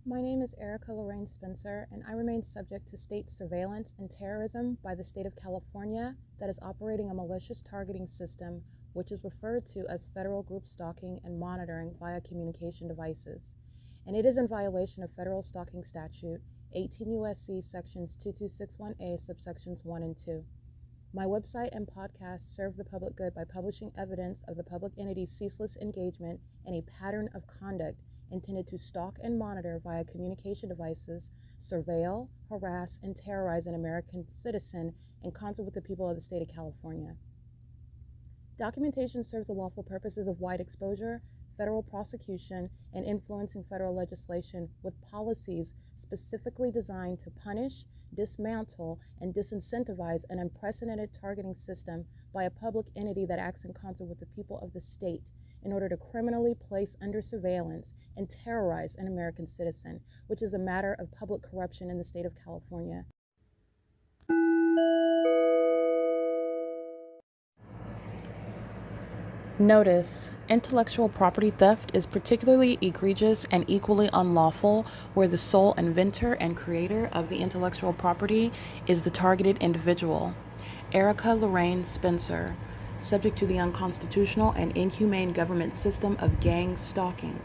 My name is Erica Lorraine Spencer, and I remain subject to state surveillance and terrorism by the state of California that is operating a malicious targeting system, which is referred to as federal group stalking and monitoring via communication devices. And it is in violation of federal stalking statute 18 U.S.C. sections 2261A subsections 1 and 2. My website and podcast serve the public good by publishing evidence of the public entity's ceaseless engagement in a pattern of conduct intended to stalk and monitor via communication devices, surveil, harass, and terrorize an American citizen in concert with the people of the state of California. Documentation serves the lawful purposes of wide exposure, federal prosecution, and influencing federal legislation with policies specifically designed to punish, dismantle, and disincentivize an unprecedented targeting system by a public entity that acts in concert with the people of the state in order to criminally place under surveillance and terrorize an American citizen, which is a matter of public corruption in the state of California. Notice: intellectual property theft is particularly egregious and equally unlawful where the sole inventor and creator of the intellectual property is the targeted individual. Erica Lorraine Spencer, subject to the unconstitutional and inhumane government system of gang stalking,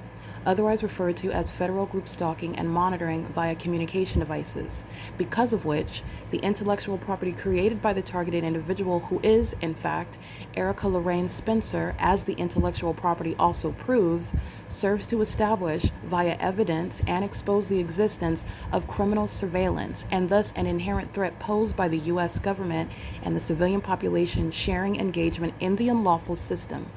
otherwise referred to as federal group stalking and monitoring via communication devices, because of which the intellectual property created by the targeted individual, who is, in fact, Erica Lorraine Spencer, as the intellectual property also proves, serves to establish via evidence and expose the existence of criminal surveillance and thus an inherent threat posed by the U.S. government and the civilian population sharing engagement in the unlawful system.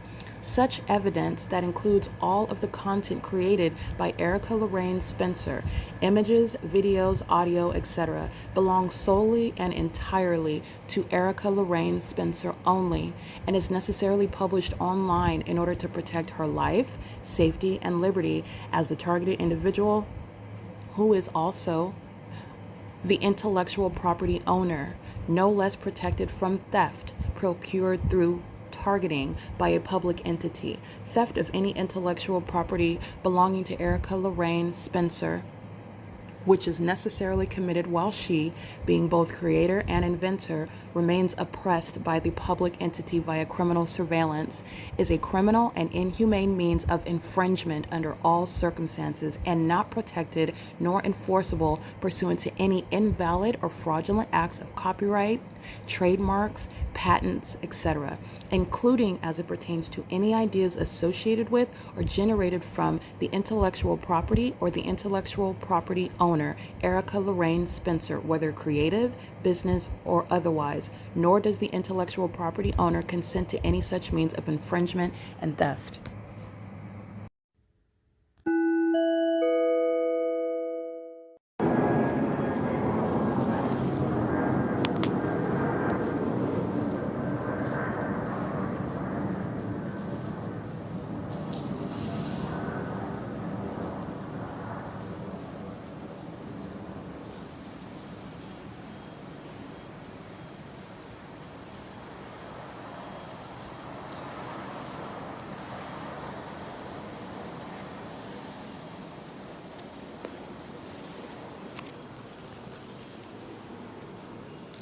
Such evidence, that includes all of the content created by Erica Lorraine Spencer, images, videos, audio, etc., belongs solely and entirely to Erica Lorraine Spencer only and is necessarily published online in order to protect her life, safety, and liberty as the targeted individual, who is also the intellectual property owner, no less protected from theft procured through targeting by a public entity. Theft of any intellectual property belonging to Erica Lorraine Spencer, which is necessarily committed while she, being both creator and inventor, remains oppressed by the public entity via criminal surveillance, is a criminal and inhumane means of infringement under all circumstances and not protected nor enforceable pursuant to any invalid or fraudulent acts of copyright, trademarks, patents, etc., including as it pertains to any ideas associated with or generated from the intellectual property or the intellectual property owner, Erica Lorraine Spencer, whether creative, business, or otherwise, nor does the intellectual property owner consent to any such means of infringement and theft.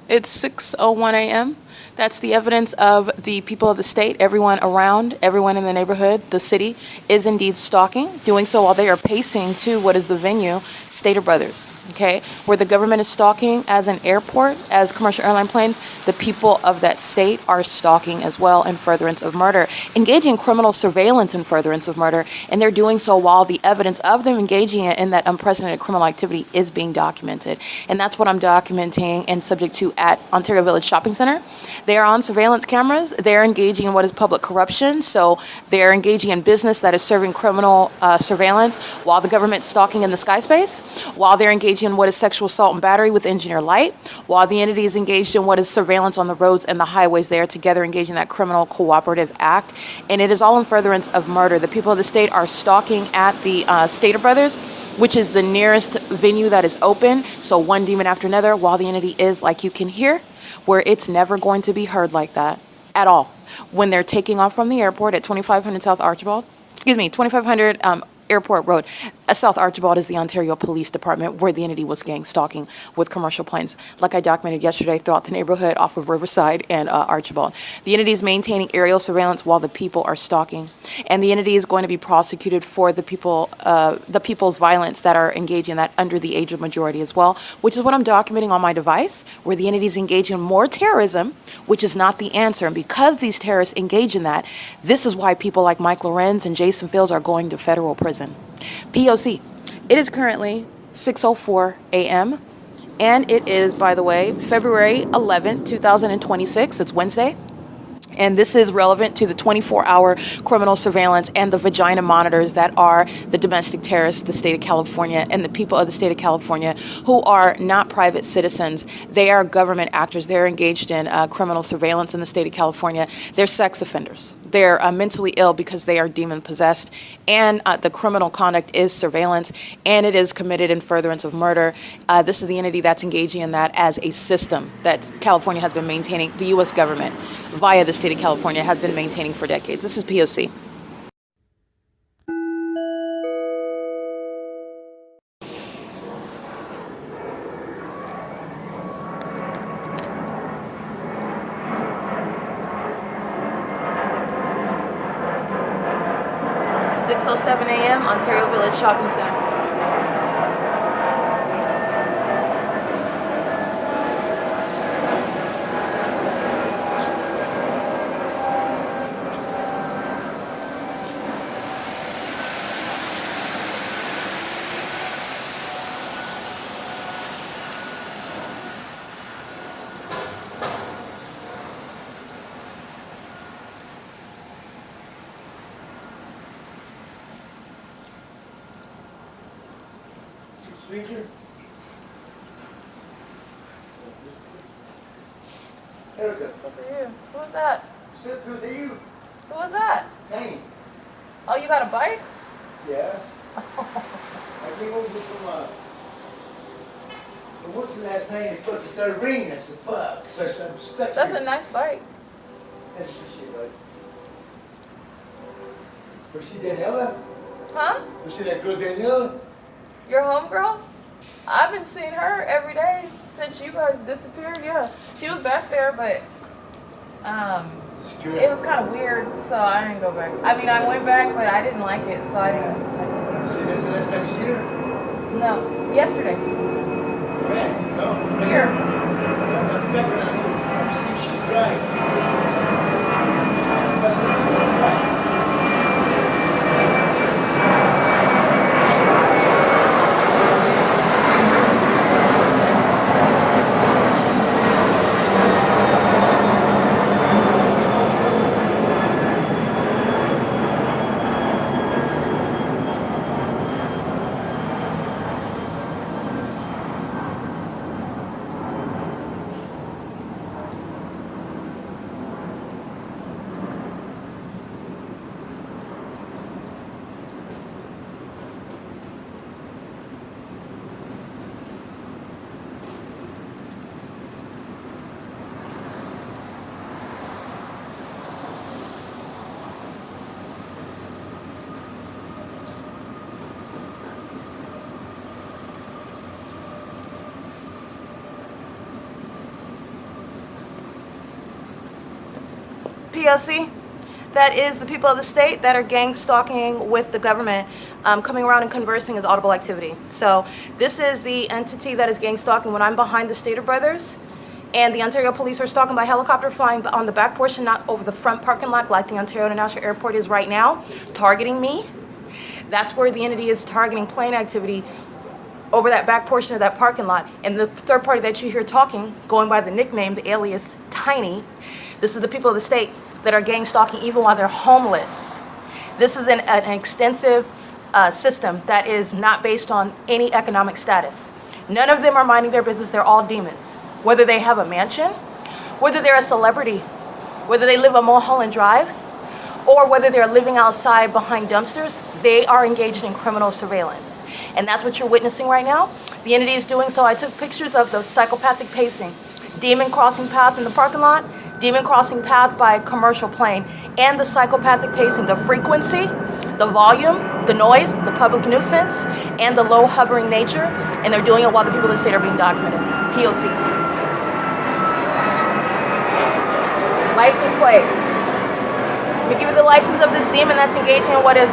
It's 6:01 a.m. That's the evidence of the people of the state, everyone around, everyone in the neighborhood, the city, is indeed stalking, doing so while they are pacing to what is the venue, Stater Brothers, okay? Where the government is stalking as an airport, as commercial airline planes, the people of that state are stalking as well in furtherance of murder, engaging in criminal surveillance in furtherance of murder, and they're doing so while the evidence of them engaging in that unprecedented criminal activity is being documented. And that's what I'm documenting and subject to at Ontario Village Shopping Center. They are on surveillance cameras. They're engaging in what is public corruption. So they're engaging in business that is serving criminal surveillance while the government's stalking in the sky space, while they're engaging in what is sexual assault and battery with engineer light, while the entity is engaged in what is surveillance on the roads and the highways. They are together engaging in that criminal cooperative act. And it is all in furtherance of murder. The people of the state are stalking at the Stater Brothers, which is the nearest venue that is open. So one demon after another, while the entity is, like you can hear, where it's never going to be heard like that at all. When they're taking off from the airport at 2500 South Archibald, 2500 Airport Road. South Archibald is the Ontario Police Department where the entity was gang stalking with commercial planes, like I documented yesterday throughout the neighborhood off of Riverside and Archibald. The entity is maintaining aerial surveillance while the people are stalking, and the entity is going to be prosecuted for the people's violence that are engaging in that under the age of majority as well, which is what I'm documenting on my device, where the entity is engaging in more terrorism, which is not the answer. And because these terrorists engage in that, this is why people like Mike Lorenz and Jason Fields are going to federal prison. P.O.C. It is currently 6:04 a.m. and it is, by the way, February 11th, 2026. It's Wednesday. And this is relevant to the 24-hour criminal surveillance and the vagina monitors that are the domestic terrorists, the state of California, and the people of the state of California who are not private citizens. They are government actors. They're engaged in criminal surveillance in the state of California. They're sex offenders. They're mentally ill because they are demon-possessed. And the criminal conduct is surveillance, and it is committed in furtherance of murder. This is the entity that's engaging in that as a system that California has been maintaining. The U.S. government, via the state of California, have been maintaining for decades. This is P.O.C. (6:07 a.m. Ontario Village Shopping Center). Speaker? Erica. Good for you. Who was that? Who's you? Who was that? Tiny. Oh, you got a bike? Yeah. I came over from, what's the last name? It fucking started ringing. I said, fuck. So I'm stuck That's here. a nice bike. That's some shit, right? Was she Daniela? Huh? Was she that girl Daniela? Your homegirl? I've been seeing her every day since you guys disappeared. Yeah, she was back there, but it was kind of weird, so I didn't go back. I mean, I went back, but I didn't like it, so I didn't. So that's the last time you seen her? No, yesterday. Right? No. Here. I'm back around. I'm seeing she's driving. P.O.C. That is the people of the state that are gang stalking with the government. Coming around and conversing is audible activity. So this is the entity that is gang stalking when I'm behind the Stater brothers, and the Ontario police are stalking by helicopter flying on the back portion, not over the front parking lot like the Ontario International Airport is right now, targeting me. That's where the entity is targeting plane activity over that back portion of that parking lot. And the third party that you hear talking, going by the nickname, the alias Tiny, this is the people of the state that are gang stalking even while they're homeless. This is an extensive system that is not based on any economic status. None of them are minding their business. They're all demons. Whether they have a mansion, whether they're a celebrity, whether they live on Mulholland Drive, or whether they're living outside behind dumpsters, they are engaged in criminal surveillance. And that's what you're witnessing right now. The entity is doing so. I took pictures of the psychopathic pacing, demon crossing path in the parking lot, demon crossing path by commercial plane, and the psychopathic pacing, the frequency the volume, the noise, the public nuisance, and the low hovering nature, and they're doing it while the people of the state are being documented. P.O.C. License plate. Let me give you the license of this demon that's engaging in what is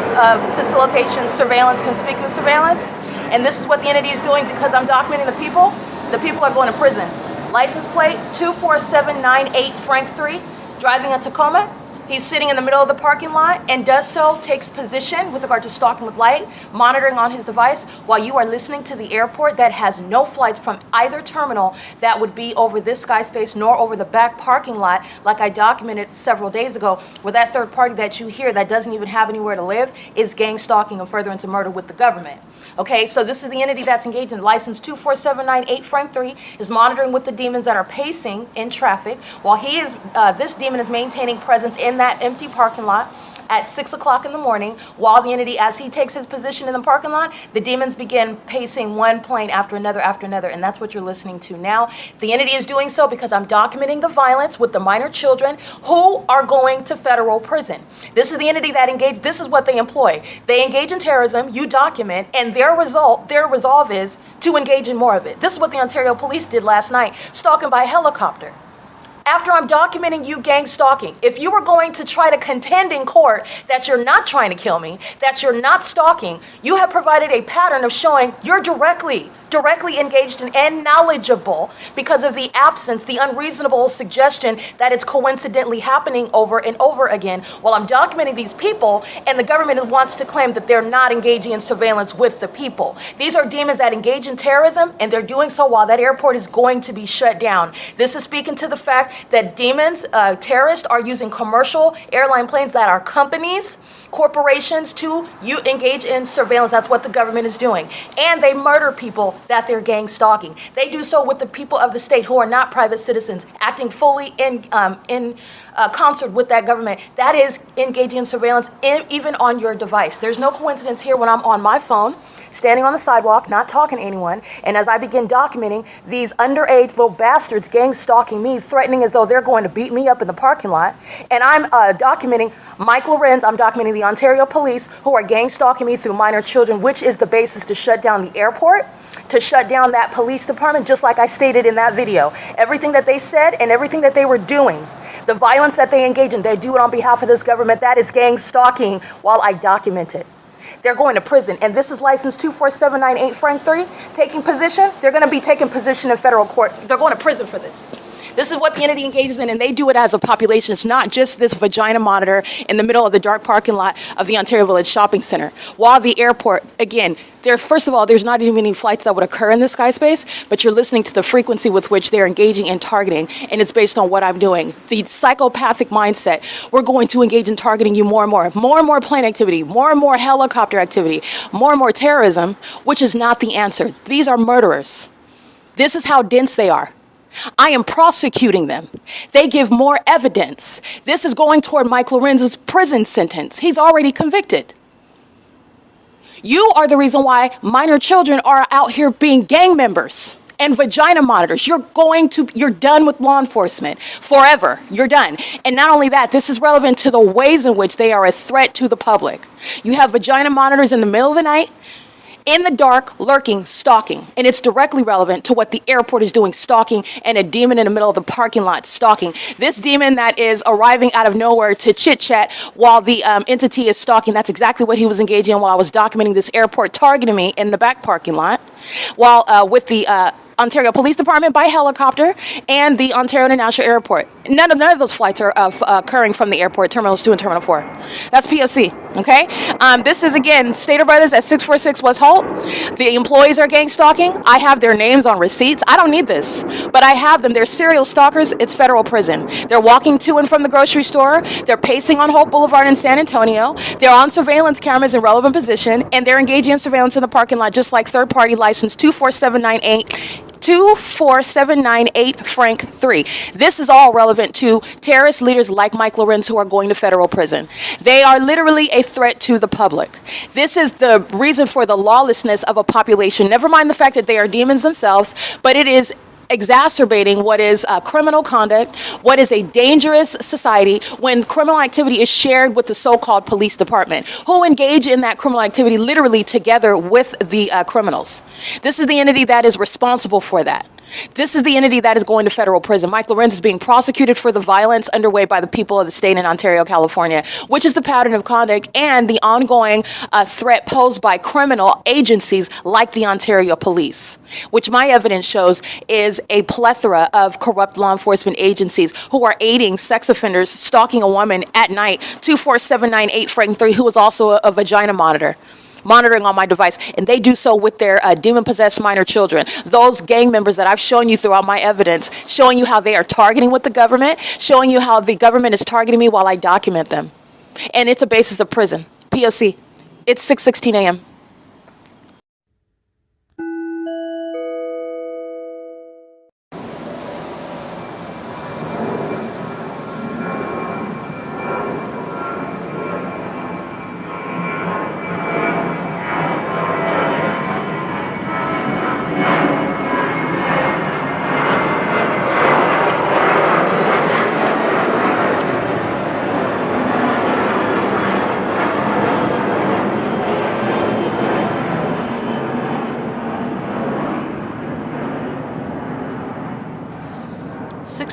facilitation, surveillance, conspicuous surveillance. And this is what the entity is doing because I'm documenting the people. The people are going to prison. License plate 24798 Frank 3, driving a Tacoma. He's sitting in the middle of the parking lot and does so, takes position with regard to stalking with light, monitoring on his device while you are listening to the airport that has no flights from either terminal that would be over this sky space nor over the back parking lot like I documented several days ago, where that third party that you hear that doesn't even have anywhere to live is gang stalking and furtherance of murder with the government. Okay, so this is the entity that's engaged in license 24798 Frank 3 is monitoring with the demons that are pacing in traffic while he is, this demon is maintaining presence in that empty parking lot at 6 o'clock in the morning while the entity, as he takes his position in the parking lot, the demons begin pacing one plane after another, and that's what you're listening to now. The entity is doing so because I'm documenting the violence with the minor children who are going to federal prison. This is the entity that engaged, this is what they employ. They engage in terrorism, you document, and their resolve is to engage in more of it. This is what the Ontario police did last night, stalking by helicopter. After I'm documenting you gang stalking, if you were going to try to contend in court that you're not trying to kill me, that you're not stalking, you have provided a pattern of showing you're directly engaged in and knowledgeable because of the absence, the unreasonable suggestion that it's coincidentally happening over and over again while I'm documenting these people and the government wants to claim that they're not engaging in surveillance with the people. These are demons that engage in terrorism and they're doing so while that airport is going to be shut down. This is speaking to the fact that demons, terrorists are using commercial airline planes that are companies, corporations to engage in surveillance. That's what the government is doing. And they murder people that they're gang stalking. They do so with the people of the state who are not private citizens, acting fully in concert with that government. That is engaging in surveillance even on your device. There's no coincidence here when I'm on my phone, standing on the sidewalk, not talking to anyone, and as I begin documenting these underage little bastards gang stalking me, threatening as though they're going to beat me up in the parking lot, and I'm documenting Mike LORENZ, I'm documenting the Ontario police who are gang stalking me through minor children, which is the basis to shut down the airport, to shut down that police department, just like I stated in that video. Everything that they said and everything that they were doing, the violence that they engage in, they do it on behalf of this government. That is gang stalking while I document it. They're going to prison, and this is license 24798 Frank 3, taking position. They're going to be taking position in federal court. They're going to prison for this. This is what the entity engages in, and they do it as a population. It's not just this vagina monitor in the middle of the dark parking lot of the Ontario Village Shopping Center. While the airport, again, first of all, there's not even any flights that would occur in the sky space, but you're listening to the frequency with which they're engaging in targeting, and it's based on what I'm doing. The psychopathic mindset, we're going to engage in targeting you more and more plane activity, more and more helicopter activity, more and more terrorism, which is not the answer. These are murderers. This is how dense they are. I am prosecuting them. They give more evidence. This is going toward Mike LORENZ's prison sentence. He's already convicted. You are the reason why minor children are out here being gang members and vagina monitors. You're done with law enforcement forever. You're done. And not only that, this is relevant to the ways in which they are a threat to the public. You have vagina monitors in the middle of the night, in the dark, lurking, stalking. And it's directly relevant to what the airport is doing, stalking, and a demon in the middle of the parking lot, stalking. This demon that is arriving out of nowhere to chit-chat while the entity is stalking, that's exactly what he was engaging in while I was documenting this airport targeting me in the back parking lot, while with the Ontario Police Department by helicopter and the Ontario International Airport. None of those flights are occurring from the airport, Terminals 2 and Terminal 4. That's P.O.C, okay? This is, again, Stater Brothers at 646 West Holt. The employees are gang stalking. I have their names on receipts. I don't need this, but I have them. They're serial stalkers. It's federal prison. They're walking to and from the grocery store. They're pacing on Holt Boulevard in San Antonio. They're on surveillance cameras in relevant position, and they're engaging in surveillance in the parking lot, just like third-party license 24798 Frank 3. This is all relevant to terrorist leaders like Mike LORENZ who are going to federal prison. They are literally a threat to the public. This is the reason for the lawlessness of a population. Never mind the fact that they are demons themselves, but it is exacerbating what is criminal conduct, what is a dangerous society when criminal activity is shared with the so-called police department, who engage in that criminal activity literally together with the criminals. This is the entity that is responsible for that. This is the entity that is going to federal prison. Mike LORENZ is being prosecuted for the violence underway by the people of the state in Ontario, California, which is the pattern of conduct and the ongoing threat posed by criminal agencies like the Ontario Police, which my evidence shows is a plethora of corrupt law enforcement agencies who are aiding sex offenders stalking a woman at night, 24798-3, who is also a vagina monitoring on my device, and they do so with their demon-possessed minor children. Those gang members that I've shown you throughout my evidence, showing you how they are targeting with the government, showing you how the government is targeting me while I document them. And it's a basis of prison. P.O.C. It's 6:16 a.m.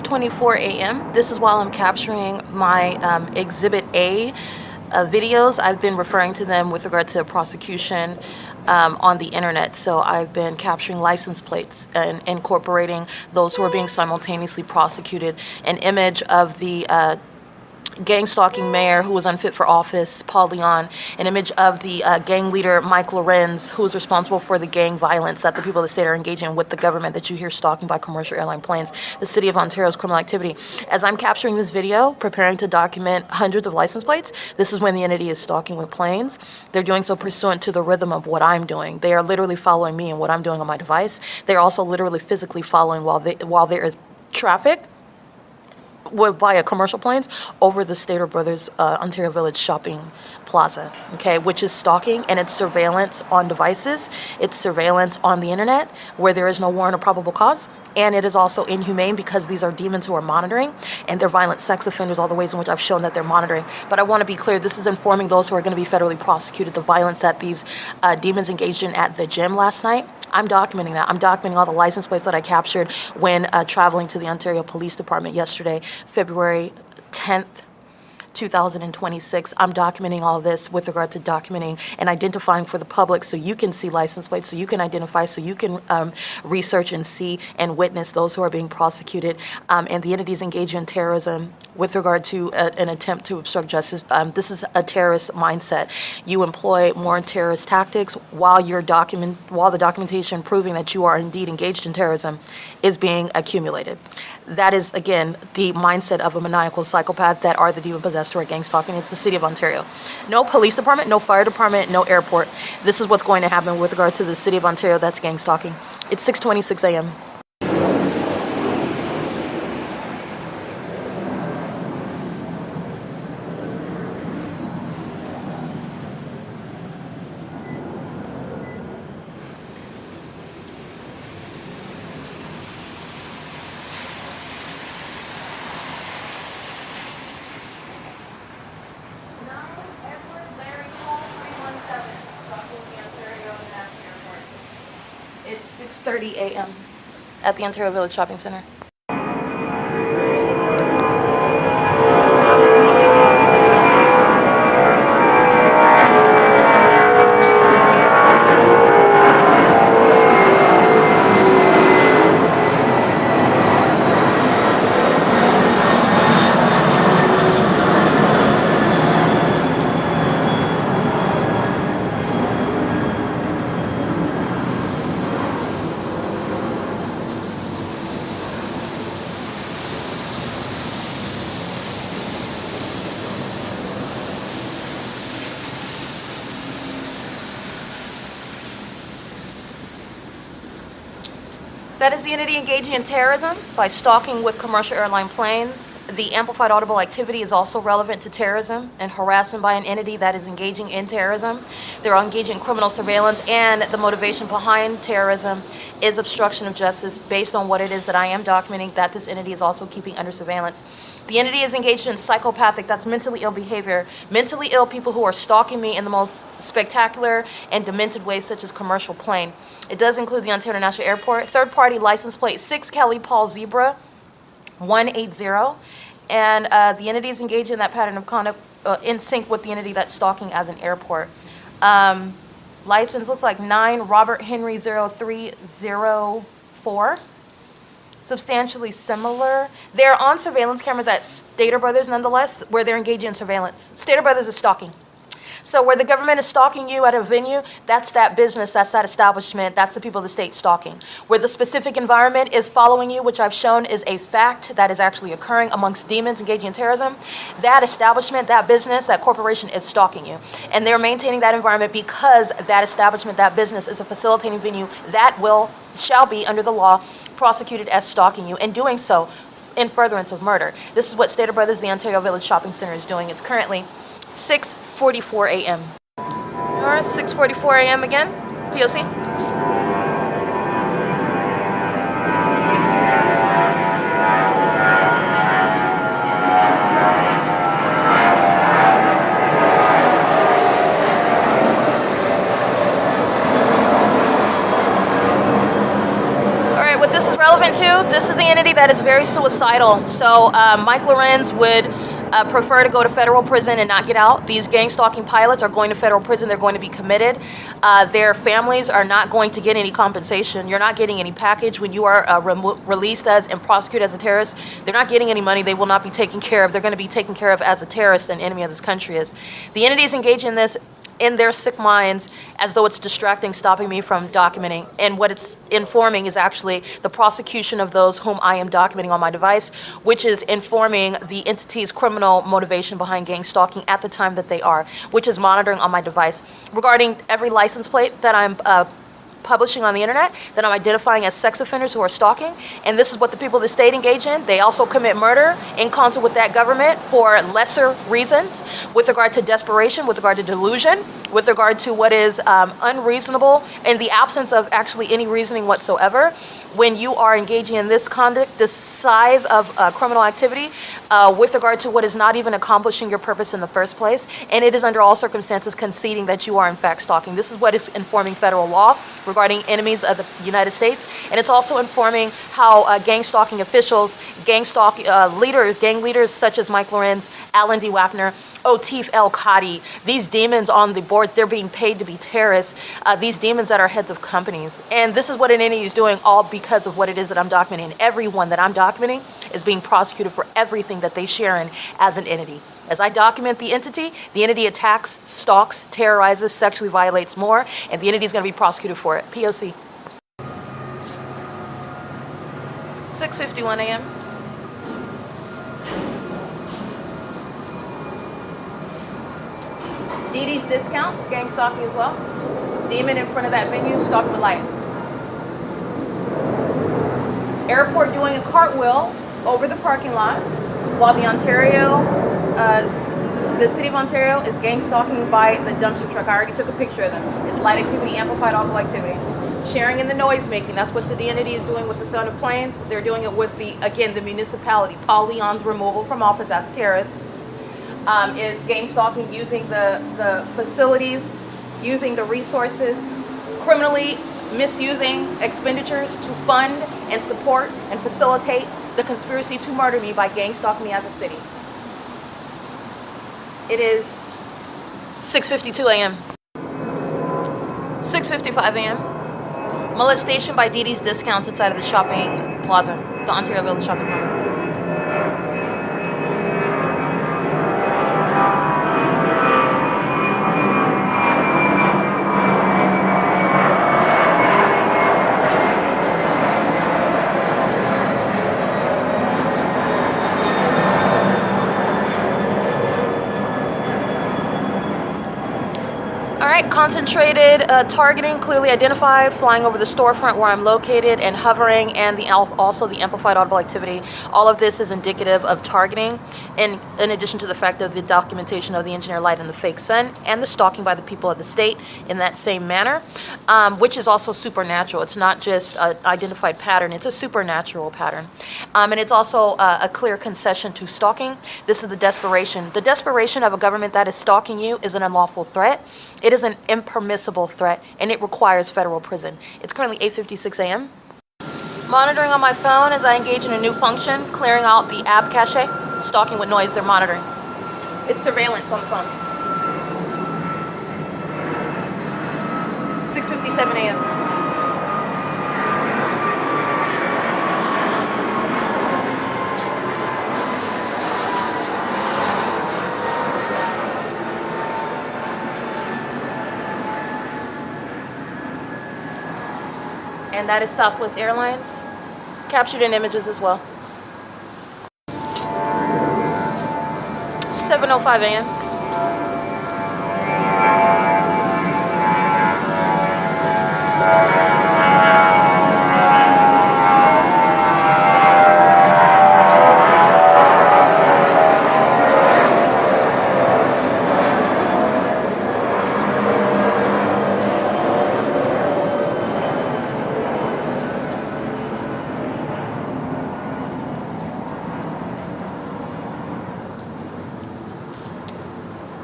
.24 a.m. This is while I'm capturing my Exhibit A videos. I've been referring to them with regard to prosecution on the internet. So I've been capturing license plates and incorporating those who are being simultaneously prosecuted. An image of the gang stalking mayor who was unfit for office, Paul Leon, an image of the gang leader, Mike LORENZ, who is responsible for the gang violence that the people of the state are engaging in with the government that you hear stalking by commercial airline planes, the city of Ontario's criminal activity. As I'm capturing this video, preparing to document hundreds of license plates, this is when the entity is stalking with planes. They're doing so pursuant to the rhythm of what I'm doing. They are literally following me and what I'm doing on my device. They're also literally physically following while there is traffic via commercial planes over the Stater Brothers Ontario Village shopping plaza, okay, which is stalking, and it's surveillance on devices. It's surveillance on the internet where there is no warrant or probable cause, and it is also inhumane because these are demons who are monitoring, and they're violent sex offenders, all the ways in which I've shown that they're monitoring. But I want to be clear, this is informing those who are going to be federally prosecuted, the violence that these demons engaged in at the gym last night. I'm documenting that. I'm documenting all the license plates that I captured when traveling to the Ontario Police Department yesterday, February 10th, 2026. I'm documenting all of this with regard to documenting and identifying for the public so you can see license plates, so you can identify, so you can research and see and witness those who are being prosecuted and the entities engaged in terrorism with regard to an attempt to obstruct justice. This is a terrorist mindset. You employ more terrorist tactics while the documentation proving that you are indeed engaged in terrorism is being accumulated. That is, again, the mindset of a maniacal psychopath that are the demon-possessed who are gang stalking. It's the city of Ontario. No police department, no fire department, no airport. This is what's going to happen with regard to the city of Ontario that's gang stalking. It's 6:26 a.m. It's 6:30 a.m. at the Ontario Village Shopping Center. That is the entity engaging in terrorism by stalking with commercial airline planes. The amplified audible activity is also relevant to terrorism and harassment by an entity that is engaging in terrorism. They're engaging in criminal surveillance, and the motivation behind terrorism is obstruction of justice based on what it is that I am documenting that this entity is also keeping under surveillance. The entity is engaged in psychopathic, that's mentally ill behavior, mentally ill people who are stalking me in the most spectacular and demented ways, such as commercial plane. It does include the Ontario International Airport, third-party license plate 6 Kelly Paul Zebra 180, and the entity is engaged in that pattern of conduct in sync with the entity that's stalking as an airport. License looks like 9 Robert Henry 0304. Substantially similar. They're on surveillance cameras at Stater Brothers nonetheless, where they're engaging in surveillance. Stater Brothers is stalking. So where the government is stalking you at a venue, that's that business, that's that establishment, that's the people of the state stalking. Where the specific environment is following you, which I've shown is a fact that is actually occurring amongst demons engaging in terrorism, that establishment, that business, that corporation is stalking you. And they're maintaining that environment because that establishment, that business is a facilitating venue that shall be, under the law, prosecuted as stalking you, and doing so in furtherance of murder. This is what Stater Brothers, the Ontario Village Shopping Center, is doing. It's currently 6:44 a.m. Or 6:44 a.m. again, P.O.C. This is the entity that is very suicidal. So Mike LORENZ would prefer to go to federal prison and not get out. These gang stalking pilots are going to federal prison. They're going to be committed. Their families are not going to get any compensation. You're not getting any package when you are released as and prosecuted as a terrorist. They're not getting any money. They will not be taken care of. They're going to be taken care of as a terrorist and enemy of this country is. The entity is engaged in this in their sick minds as though it's distracting, stopping me from documenting. And what it's informing is actually the prosecution of those whom I am documenting on my device, which is informing the entity's criminal motivation behind gang stalking at the time that they are, which is monitoring on my device. Regarding every license plate that I'm publishing on the internet, that I'm identifying as sex offenders who are stalking, and this is what the people of the state engage in. They also commit murder in concert with that government for lesser reasons, with regard to desperation, with regard to delusion, with regard to what is unreasonable in the absence of actually any reasoning whatsoever. When you are engaging in this conduct, this size of criminal activity, with regard to what is not even accomplishing your purpose in the first place, and it is under all circumstances conceding that you are in fact stalking. This is what is informing federal law regarding enemies of the United States, and it's also informing how gang stalking officials, gang leaders such as Mike LORENZ, Alan D. WAPNER, Otif El Kadi, these demons on the board, they're being paid to be terrorists, these demons that are heads of companies. And this is what an entity is doing, all because of what it is that I'm documenting. Everyone that I'm documenting is being prosecuted for everything that they share in as an entity. As I document the entity attacks, stalks, terrorizes, sexually violates more, and the entity is going to be prosecuted for it. P.O.C. 6:51 a.m. DD's discounts, gang stalking as well. Demon in front of that venue, stalking with light. Airport doing a cartwheel over the parking lot, while the city of Ontario is gang stalking by the dumpster truck. I already took a picture of them. It's light activity, amplified audible activity. Sharing in the noise making, that's what the entity is doing with the sound of planes. They're doing it with the municipality. Paul Leon's removal from office as a terrorist. Is gang stalking using the facilities, using the resources, criminally misusing expenditures to fund and support and facilitate the conspiracy to murder me by gang stalking me as a city. It is 6:52 a.m. 6:55 a.m. Molestation by DD's discounts inside of the shopping plaza, the Ontario Village Shopping Plaza. Concentrated targeting, clearly identified, flying over the storefront where I'm located and hovering, and also the amplified audible activity. All of this is indicative of targeting, in addition to the fact of the documentation of the engineer light and the fake sun, and the stalking by the people of the state in that same manner, which is also supernatural. It's not just an identified pattern, it's a supernatural pattern. And it's also a clear concession to stalking. This is the desperation. The desperation of a government that is stalking you is an unlawful threat. It is an impermissible threat, and it requires federal prison. It's currently 8:56 a.m. Monitoring on my phone as I engage in a new function, clearing out the app cache. Stalking with noise, they're monitoring. It's surveillance on the phone. 6:57 a.m. And that is Southwest Airlines, captured in images as well. 7:05 a.m.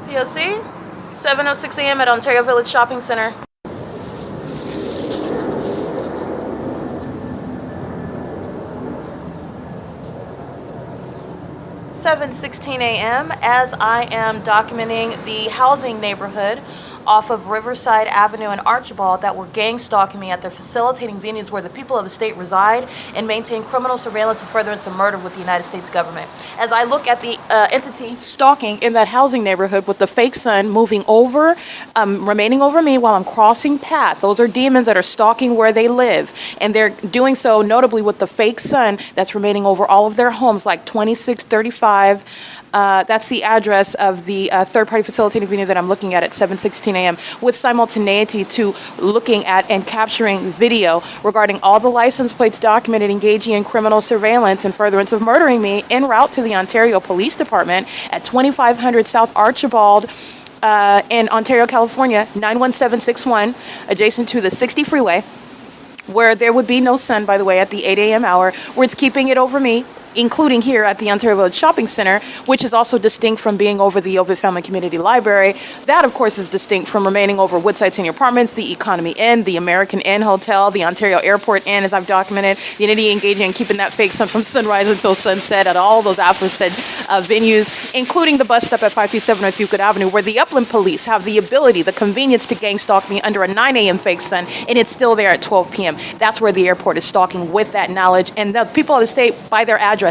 P.O.C. 7:06 a.m. at Ontario Village Shopping Center. (7:16 a.m.) as I am documenting the housing neighborhood off of Riverside Avenue and Archibald that were gang stalking me at their facilitating venues where the people of the state reside and maintain criminal surveillance and furtherance of murder with the United States government. As I look at the entity stalking in that housing neighborhood with the fake sun moving over, remaining over me while I'm crossing path, those are demons that are stalking where they live. And they're doing so notably with the fake sun that's remaining over all of their homes, like 2635. That's the address of the third-party facilitating venue that I'm looking at 7:16 a.m. with simultaneity to looking at and capturing video regarding all the license plates documented engaging in criminal surveillance and furtherance of murdering me en route to the Ontario Police Department at 2500 South Archibald in Ontario, California, 91761, adjacent to the 60 freeway, where there would be no sun, by the way, at the 8 a.m. hour, where it's keeping it over me, including here at the Ontario Village Shopping Center, which is also distinct from being over the OVITT Family Community Library. That, of course, is distinct from remaining over Woodside Senior Apartments, the Economy Inn, the American Inn Hotel, the Ontario Airport Inn, as I've documented, the entity engaging in keeping that fake sun from sunrise until sunset at all those aforesaid venues, including the bus stop at 537 North Euclid Avenue, where the Upland Police have the ability, the convenience to gang stalk me under a 9 a.m. fake sun, and it's still there at 12 p.m. That's where the airport is stalking with that knowledge, and the people of the state, by their addresses,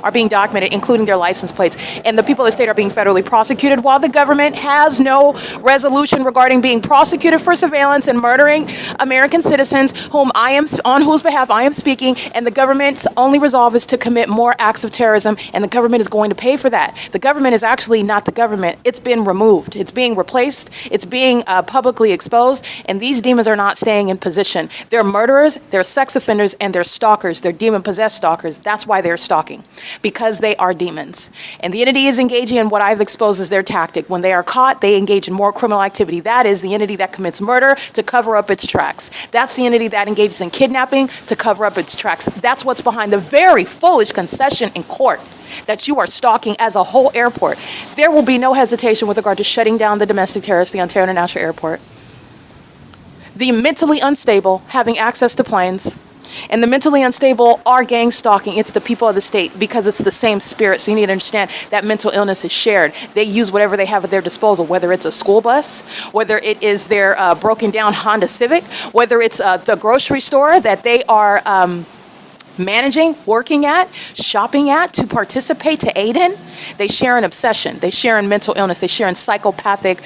are being documented, including their license plates. And the people of the state are being federally prosecuted while the government has no resolution regarding being prosecuted for surveillance and murdering American citizens on whose behalf I am speaking. And the government's only resolve is to commit more acts of terrorism, and the government is going to pay for that. The government is actually not the government. It's been removed. It's being replaced. It's being publicly exposed. And these demons are not staying in position. They're murderers, they're sex offenders, and they're stalkers. They're demon-possessed stalkers. That's why they're stalking, because they are demons. And the entity is engaging in what I've exposed as their tactic. When they are caught, they engage in more criminal activity. That is the entity that commits murder to cover up its tracks. That's the entity that engages in kidnapping to cover up its tracks. That's what's behind the very foolish concession in court that you are stalking as a whole airport. There will be no hesitation with regard to shutting down the domestic terrorists, the Ontario International Airport. The mentally unstable having access to planes, and the mentally unstable are gang stalking. It's the people of the state, because it's the same spirit. So you need to understand that mental illness is shared. They use whatever they have at their disposal, whether it's a school bus, whether it is their broken down Honda Civic, whether it's the grocery store that they are managing, working at, shopping at, to participate, to aid in. They share an obsession. They share in mental illness. They share in psychopathic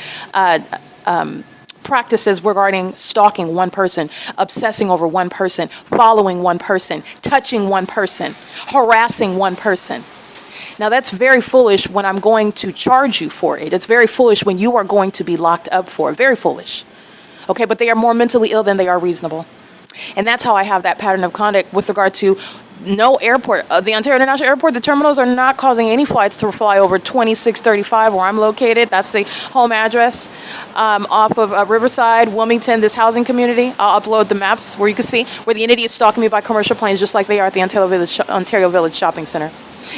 practices regarding stalking one person, obsessing over one person, following one person, touching one person, harassing one person. Now that's very foolish when I'm going to charge you for it. It's very foolish when you are going to be locked up for it. Very foolish. Okay, but they are more mentally ill than they are reasonable. And that's how I have that pattern of conduct with regard to no airport. The Ontario International Airport, the terminals are not causing any flights to fly over 2635 where I'm located. That's the home address off of Riverside, Wilmington, this housing community. I'll upload the maps where you can see where the entity is stalking me by commercial planes just like they are at the Ontario Village Shopping Center.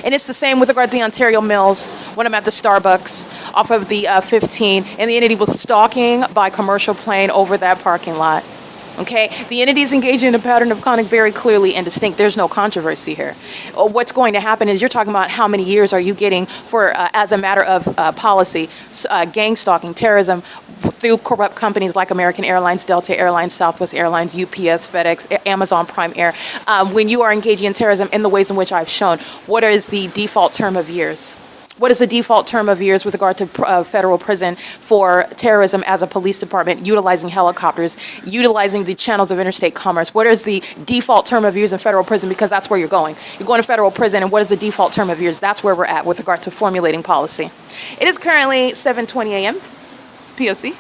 And it's the same with regard to the Ontario Mills when I'm at the Starbucks off of the 15, and the entity was stalking by commercial plane over that parking lot. Okay, the entity is engaging in a pattern of conduct very clearly and distinct. There's no controversy here. What's going to happen is you're talking about how many years are you getting for, as a matter of policy, gang stalking, terrorism through corrupt companies like American Airlines, Delta Airlines, Southwest Airlines, UPS, FedEx, Amazon Prime Air. When you are engaging in terrorism in the ways in which I've shown, what is the default term of years? What is the default term of years with regard to federal prison for terrorism as a police department, utilizing helicopters, utilizing the channels of interstate commerce? What is the default term of years in federal prison? Because that's where you're going. You're going to federal prison, and what is the default term of years? That's where we're at with regard to formulating policy. It is currently 7:20 a.m. It's P.O.C.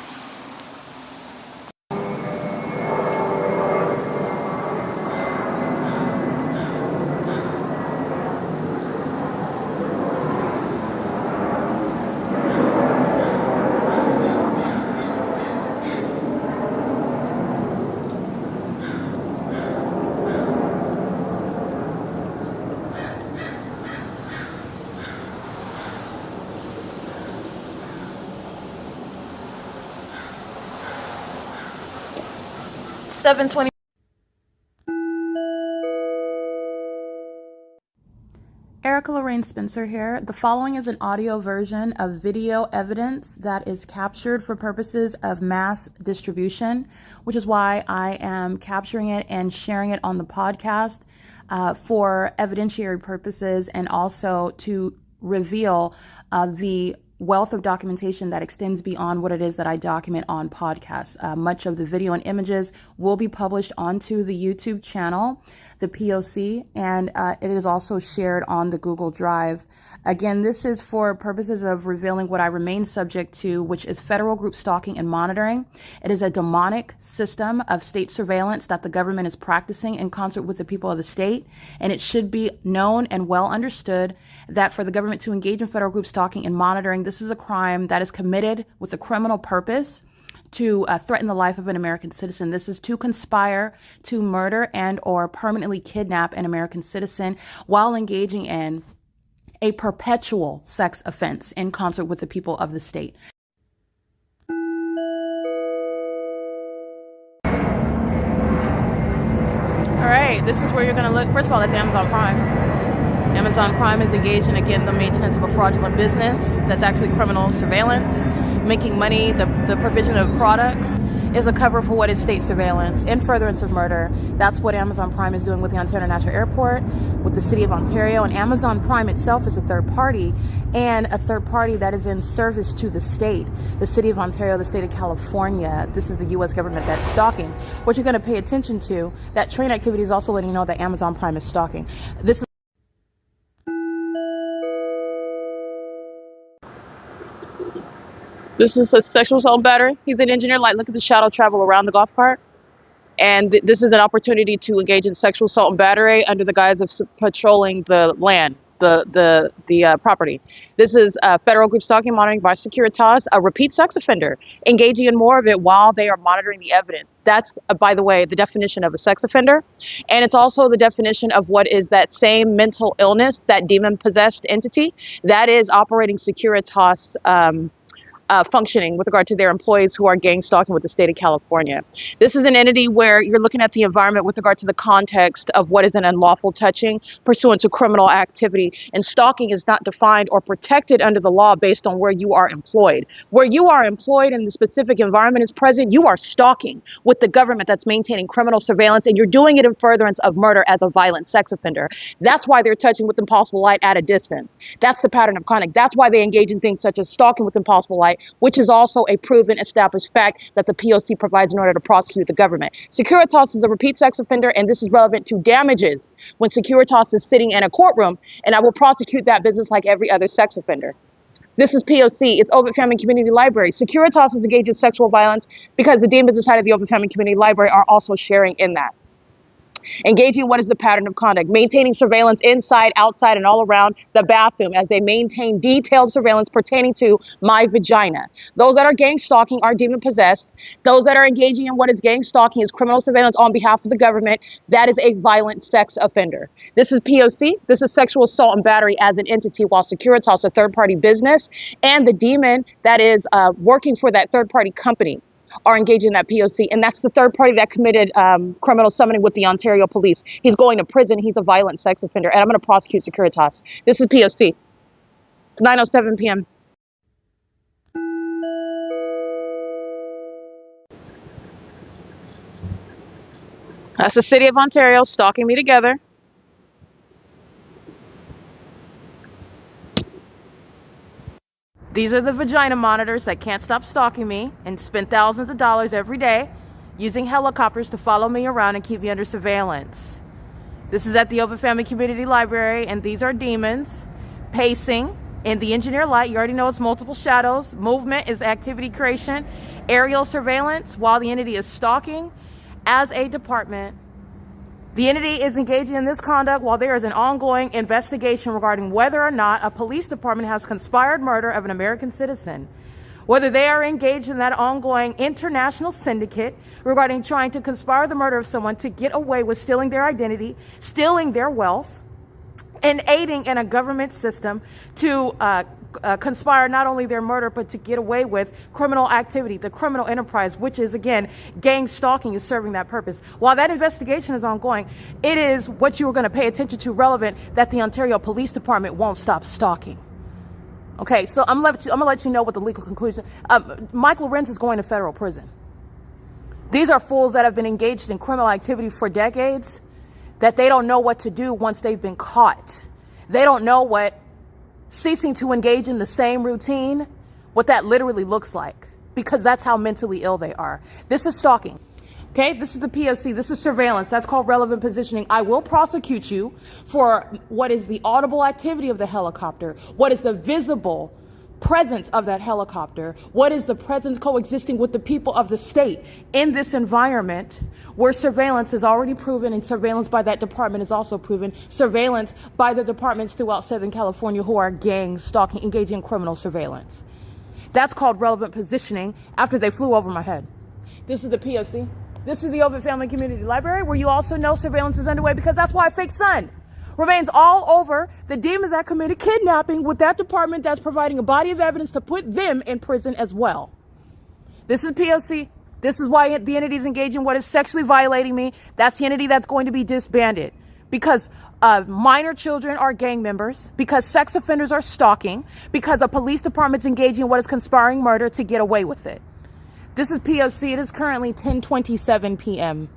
Erica Lorraine Spencer here. The following is an audio version of video evidence that is captured for purposes of mass distribution, which is why I am capturing it and sharing it on the podcast for evidentiary purposes and also to reveal the wealth of documentation that extends beyond what it is that I document on podcasts. Much of the video and images will be published onto the YouTube channel, the P.O.C., and it is also shared on the Google Drive. Again, this is for purposes of revealing what I remain subject to, which is federal group stalking and monitoring. It is a demonic system of state surveillance that the government is practicing in concert with the people of the state, and it should be known and well understood that for the government to engage in federal group stalking and monitoring, this is a crime that is committed with a criminal purpose to threaten the life of an American citizen. This is to conspire to murder and or permanently kidnap an American citizen while engaging in a perpetual sex offense in concert with the people of the state. All right, this is where you're going to look. First of all, that's Amazon Prime. Amazon Prime is engaged in, again, the maintenance of a fraudulent business that's actually criminal surveillance. Making money, the provision of products is a cover for what is state surveillance in furtherance of murder. That's what Amazon Prime is doing with the Ontario International Airport, with the City of Ontario. And Amazon Prime itself is a third party, and a third party that is in service to the state, the City of Ontario, the State of California. This is the U.S. government that's stalking. What you're going to pay attention to, that train activity is also letting you know that Amazon Prime is stalking. This is a sexual assault battery. He's an engineer. Like, look at the shadow travel around the golf cart. And this is an opportunity to engage in sexual assault and battery under the guise of patrolling the land, the property. This is federal group stalking monitoring by Securitas, a repeat sex offender, engaging in more of it while they are monitoring the evidence. That's, by the way, the definition of a sex offender. And it's also the definition of what is that same mental illness, that demon-possessed entity, that is operating Securitas functioning with regard to their employees who are gang stalking with the state of California. This is an entity where you're looking at the environment with regard to the context of what is an unlawful touching pursuant to criminal activity. And stalking is not defined or protected under the law based on where you are employed. Where you are employed and the specific environment is present, you are stalking with the government that's maintaining criminal surveillance, and you're doing it in furtherance of murder as a violent sex offender. That's why they're touching with impossible light at a distance. That's the pattern of conduct. That's why they engage in things such as stalking with impossible light, which is also a proven, established fact that the P.O.C. provides in order to prosecute the government. Securitas is a repeat sex offender, and this is relevant to damages when Securitas is sitting in a courtroom, and I will prosecute that business like every other sex offender. This is P.O.C. It's OVITT Family Community Library. Securitas is engaged in sexual violence because the demons inside of the OVITT Family Community Library are also sharing in that. Engaging in what is the pattern of conduct, maintaining surveillance inside, outside, and all around the bathroom as they maintain detailed surveillance pertaining to my vagina. Those that are gang stalking are demon possessed. Those that are engaging in what is gang stalking is criminal surveillance on behalf of the government. That is a violent sex offender. This is P.O.C. This is sexual assault and battery as an entity, while Securitas, a third-party business, and the demon that is working for that third-party company are engaged in that P.O.C. And that's the third party that committed criminal summoning with the Ontario police. He's going to prison. He's a violent sex offender. And I'm going to prosecute Securitas. This is P.O.C. It's 9:07 p.m. That's the city of Ontario stalking me together. These are the vagina monitors that can't stop stalking me and spend thousands of dollars every day using helicopters to follow me around and keep me under surveillance. This is at the OVITT Family Community Library, and these are demons pacing in the engineer light. You already know it's multiple shadows. Movement is activity creation. Aerial surveillance while the entity is stalking. As a department, the entity is engaging in this conduct while there is an ongoing investigation regarding whether or not a police department has conspired murder of an American citizen, whether they are engaged in that ongoing international syndicate regarding trying to conspire the murder of someone to get away with stealing their identity, stealing their wealth, and aiding in a government system to conspire not only their murder, but to get away with criminal activity. The criminal enterprise, which is, again, gang stalking, is serving that purpose. While that investigation is ongoing, it is what you are going to pay attention to relevant that the Ontario Police Department won't stop stalking. Okay, so I'm going to let you know what the legal conclusion. Mike LORENZ is going to federal prison. These are fools that have been engaged in criminal activity for decades, that they don't know what to do once they've been caught. They don't know what ceasing to engage in the same routine, what that literally looks like, because that's how mentally ill they are. This is stalking. Okay, this is the P.O.C. This is surveillance. That's called relevant positioning. I will prosecute you for what is the audible activity of the helicopter, what is the visible presence of that helicopter, what is the presence coexisting with the people of the state in this environment where surveillance is already proven, and surveillance by that department is also proven, surveillance by the departments throughout Southern California who are gang stalking, engaging in criminal surveillance. That's called relevant positioning after they flew over my head. This is the P.O.C. This is the OVITT Family Community Library, where you also know surveillance is underway, because that's why Fake Son remains all over the demons that committed kidnapping with that department that's providing a body of evidence to put them in prison as well. This is P.O.C. This is why the entity is engaging what is sexually violating me. That's the entity that's going to be disbanded, because minor children are gang members, because sex offenders are stalking, because a police department's engaging in what is conspiring murder to get away with it. This is P.O.C. It is currently 10:27 p.m.